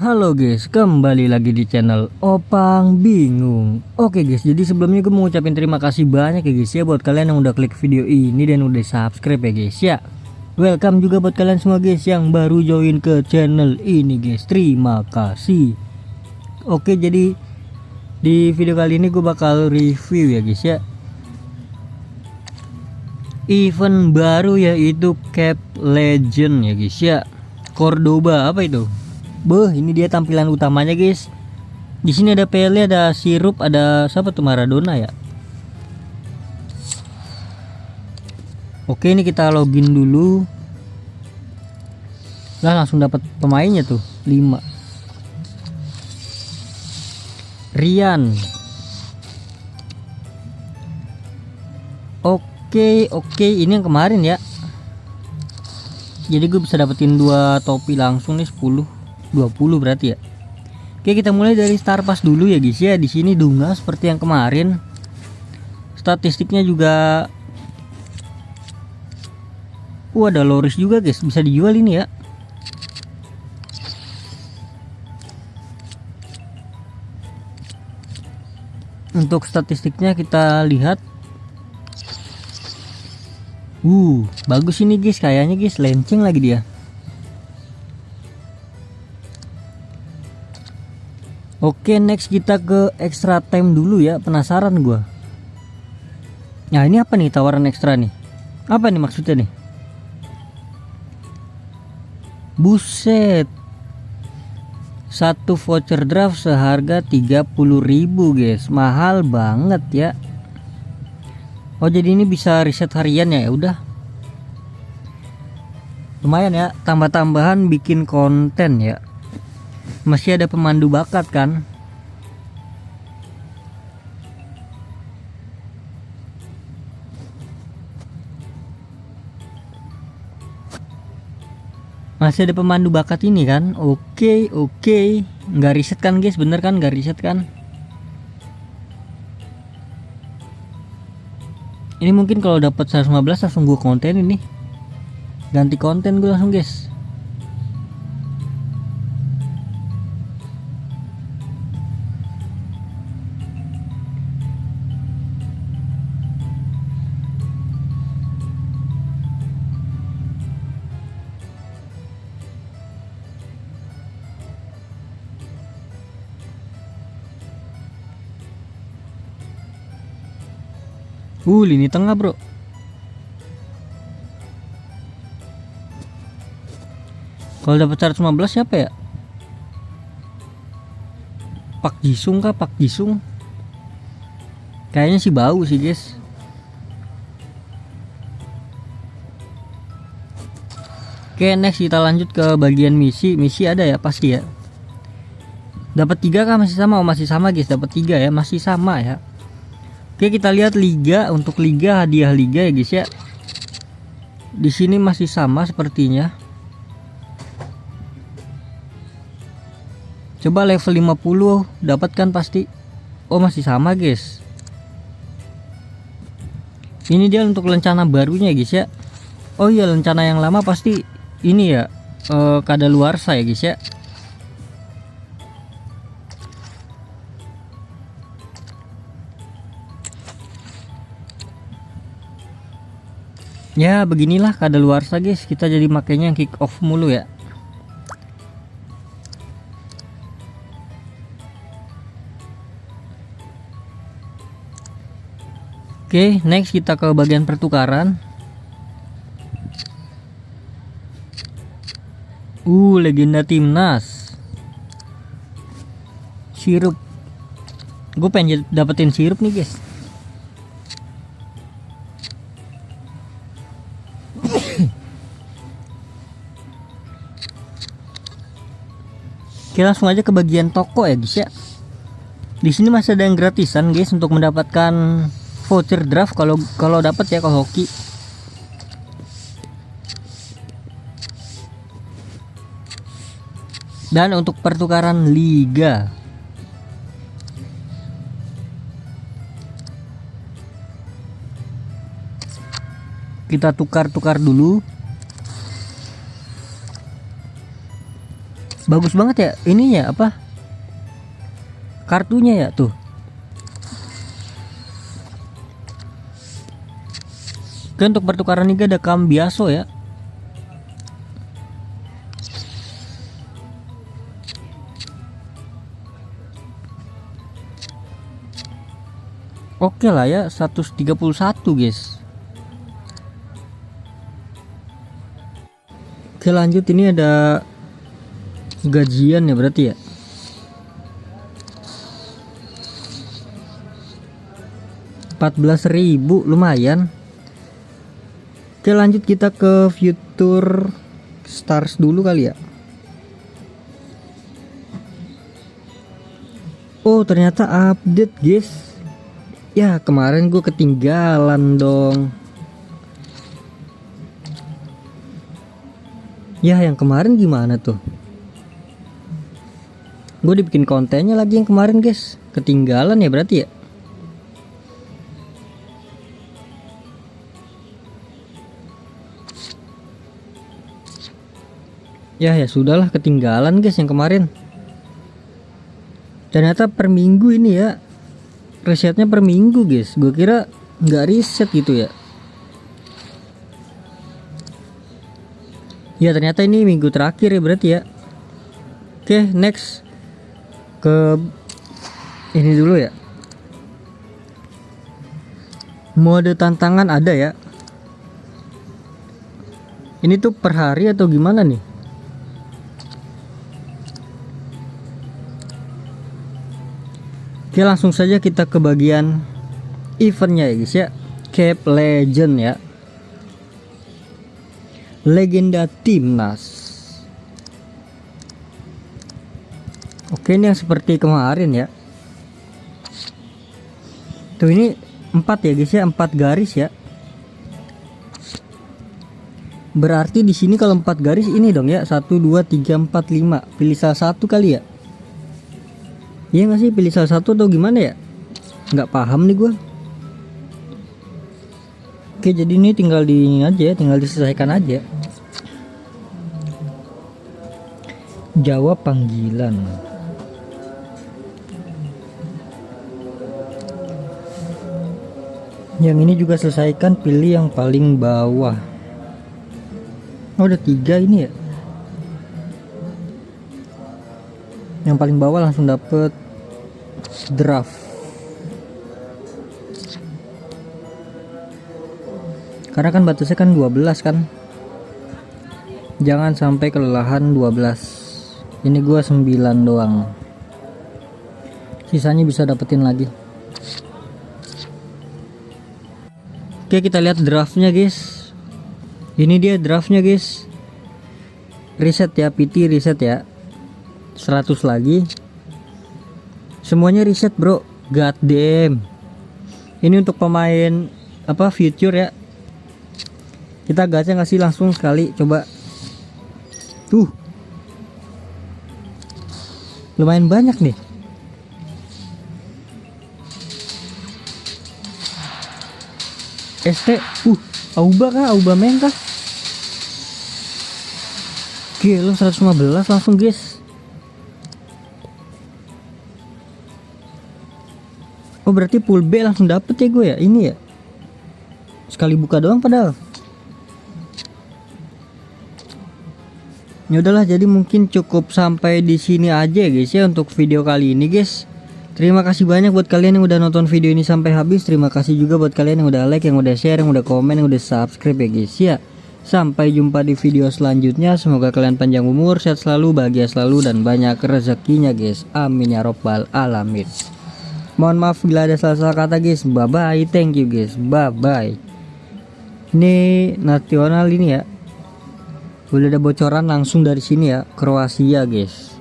Halo guys, kembali lagi di channel Opang Bingung. Oke guys, jadi sebelumnya gue mau ngucapin terima kasih banyak ya guys ya buat kalian yang udah klik video ini dan udah subscribe ya guys ya. Welcome juga buat kalian semua guys yang baru join ke channel ini guys. Terima kasih. Oke, jadi di video kali ini gue bakal review ya guys ya event baru, yaitu Cap Legend ya guys ya. Cordoba apa itu? Ini dia tampilan utamanya guys. Di sini ada Pele, ada Sirup, ada siapa tuh, Maradona ya. Oke, ini kita login dulu. Nah, langsung dapat pemainnya tuh 5. Rian. Oke, ini yang kemarin ya. Jadi gue bisa dapetin 2 topi langsung nih, 20 berarti ya. Oke, kita mulai dari Star Pass dulu ya guys ya. Di sini Dunga seperti yang kemarin. Statistiknya juga ada Loris juga guys, bisa dijual ini ya. Untuk statistiknya kita lihat. Bagus ini guys, kayaknya guys lenceng lagi dia. Oke, next kita ke extra time dulu ya, penasaran gua. Nah, ini apa nih tawaran ekstra nih? Apa nih maksudnya nih? Buset. 1 voucher draft seharga 30.000 guys. Mahal banget ya. Oh, jadi ini bisa riset harian ya. Udah. Lumayan ya, tambah-tambahan bikin konten ya. Masih ada pemandu bakat kan. Masih ada pemandu bakat ini kan. Oke. Nggak riset kan guys, bener kan, nggak riset kan. Ini mungkin kalau dapat 115 langsung gue konten ini. Ganti konten gue langsung guys. Lini tengah bro. Kalau dapat 115 siapa ya? Pak Jisung kah? Pak Jisung. Kayaknya sih bau sih guys. Oke, next kita lanjut ke bagian misi. Misi ada ya pasti ya. Dapat 3 kah? Masih sama? Masih sama guys, dapat 3 ya, masih sama ya. Oke, kita lihat liga. Untuk liga, hadiah liga ya guys ya. Di sini masih sama sepertinya. Coba level 50 dapatkan pasti. Oh, masih sama guys. Ini dia untuk lencana barunya guys ya. Oh iya, lencana yang lama pasti ini ya, kadaluarsa ya guys ya. Ya beginilah kadaluarsa guys, kita jadi makanya yang kick off mulu ya. Oke, next kita ke bagian pertukaran. Legenda timnas. Sirup. Gue pengen dapetin sirup nih guys. Oke, langsung aja ke bagian toko ya guys ya. Di sini masih ada yang gratisan guys untuk mendapatkan voucher draft kalau dapat ya, kalau hoki. Dan untuk pertukaran liga. Kita tukar-tukar dulu. Bagus banget ya ininya apa? Kartunya ya tuh. Oke, untuk pertukaran liga ada Cambiaso ya. Oke lah ya, 131 guys. Oke lanjut, ini ada gajian ya berarti ya. Rp14.000 lumayan. Oke lanjut, kita ke Future Stars dulu kali ya. Oh ternyata update guys. Ya kemarin gue ketinggalan dong. Ya yang kemarin gimana tuh? Gue dibikin kontennya lagi yang kemarin guys. Ketinggalan ya berarti ya. Ya sudahlah, ketinggalan guys yang kemarin. Ternyata per minggu ini ya. Resetnya per minggu guys. Gue kira nggak reset gitu ya. Ya ternyata ini minggu terakhir ya berarti ya. Oke next ke ini dulu ya. Mode tantangan ada ya. Ini tuh per hari atau gimana nih? Oke langsung saja kita ke bagian eventnya ya guys ya. Cap Legend ya. Legenda Timnas. Oke ini yang seperti kemarin ya. Tuh ini 4 ya guys ya, 4 garis ya. Berarti di sini kalau 4 garis ini dong ya, 1 2 3 4 5. Pilih salah satu kali ya. Iya nggak sih, pilih salah satu atau gimana ya? Nggak paham nih gue. Oke jadi ini tinggal di ini aja ya, tinggal diselesaikan aja. Jawab panggilan. Yang ini juga selesaikan, pilih yang paling bawah. Oh ada 3 ini ya. Yang paling bawah langsung dapet draft. Karena kan batasnya kan 12 kan. Jangan sampai kelelahan 12. Ini gua 9 doang. Sisanya bisa dapetin lagi. Oke kita lihat draftnya guys. Ini dia draftnya guys. Reset ya, PT reset ya. 100 lagi. Semuanya reset bro. God damn. Ini untuk pemain apa future ya. Kita gacha nggak sih langsung sekali, coba. Tuh. Lumayan banyak nih. ST Auba kah? Aubameyang kah? Gila 115 langsung guys. Oh berarti pool B langsung dapet ya gue ya. Ini ya. Sekali buka doang padahal. Ya udahlah, jadi mungkin cukup sampai di sini aja guys ya untuk video kali ini guys. Terima kasih banyak buat kalian yang udah nonton video ini sampai habis. Terima kasih juga buat kalian yang udah like, yang udah share, yang udah komen, yang udah subscribe ya guys ya. Sampai jumpa di video selanjutnya. Semoga kalian panjang umur, sehat selalu, bahagia selalu, dan banyak rezekinya guys. Amin ya robbal alamin. Mohon maaf bila ada salah-salah kata guys. Bye bye, thank you guys, bye bye. Ini nasional ini ya. Udah ada bocoran langsung dari sini ya, Kroasia guys.